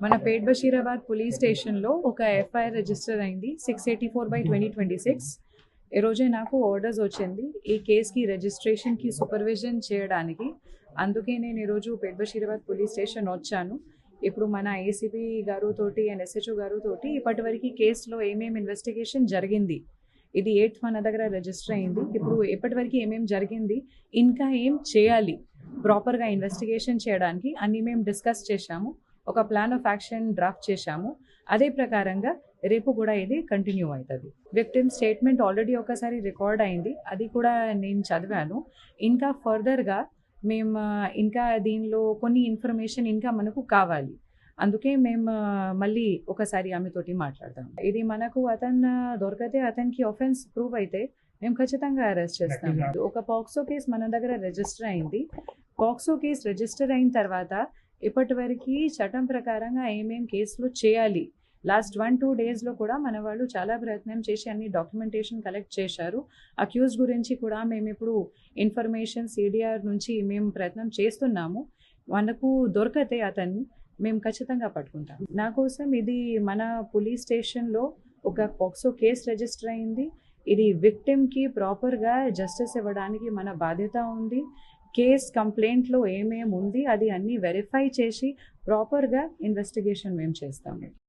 మన పేట్ బషీరాబాద్ పోలీస్ స్టేషన్లో ఒక ఎఫ్ఐఆర్ రిజిస్టర్ అయింది 684/2026. ఈ రోజే నాకు ఆర్డర్స్ వచ్చింది ఈ కేసుకి రిజిస్ట్రేషన్కి సూపర్విజన్ చేయడానికి. అందుకే నేను ఈరోజు పేట్ బషీరాబాద్ పోలీస్ స్టేషన్ వచ్చాను. ఇప్పుడు మన ఏసీపీ గారుతోటి అండ్ ఎస్హెచ్ఓ గారుతోటి ఇప్పటివరకు కేసులో ఏమేమి ఇన్వెస్టిగేషన్ జరిగింది, ఇది 8th మన దగ్గర రిజిస్టర్ అయింది. ఇప్పుడు ఇప్పటివరకు ఏమేమి జరిగింది, ఇంకా ఏం చేయాలి ప్రాపర్గా ఇన్వెస్టిగేషన్ చేయడానికి అన్నీ మేము డిస్కస్ చేశాము. ఒక ప్లాన్ ఆఫ్ యాక్షన్ డ్రాఫ్ట్ చేశాము. అదే ప్రకారంగా రేపు కూడా ఇది కంటిన్యూ అవుతుంది. విక్టిమ్ స్టేట్మెంట్ ఆల్రెడీ ఒకసారి రికార్డ్ అయింది, అది కూడా నేను చదివాను. ఇంకా ఫర్దర్గా మేము ఇంకా దీనిలో కొన్ని ఇన్ఫర్మేషన్ ఇంకా మనకు కావాలి. అందుకే మేము మళ్ళీ ఒకసారి ఆమెతోటి మాట్లాడతాం. ఇది మనకు అతను దొరికితే అతనికి ఆఫెన్స్ ప్రూవ్ అయితే మేము ఖచ్చితంగా అరెస్ట్ చేస్తాం. ఒక పాక్సో కేసు మన దగ్గర రిజిస్టర్ అయింది. పాక్సో కేసు రిజిస్టర్ అయిన తర్వాత ఇప్పటివరకు చట్టం ప్రకారంగా ఏమేం కేసులు చేయాలి, లాస్ట్ 1-2 డేస్లో కూడా మన వాళ్ళు చాలా ప్రయత్నం చేసి అన్ని డాక్యుమెంటేషన్ కలెక్ట్ చేశారు. అక్యూజ్ గురించి కూడా మేము ఇప్పుడు ఇన్ఫర్మేషన్ సిడిఆర్ నుంచి మేము ప్రయత్నం చేస్తున్నాము. మనకు దొరికితే అతన్ని మేము ఖచ్చితంగా పట్టుకుంటాం. నా కోసం ఇది మన పోలీస్ స్టేషన్లో ఒక పాక్సో కేసు రిజిస్టర్ అయింది. ఇది విక్టిమ్కి ప్రాపర్గా జస్టిస్ ఇవ్వడానికి మన బాధ్యత ఉంది. కేస్ కంప్లైంట్లో ఏమేమి ఉంది అది అన్నీ వెరిఫై చేసి ప్రాపర్గా ఇన్వెస్టిగేషన్ మేము చేస్తాము.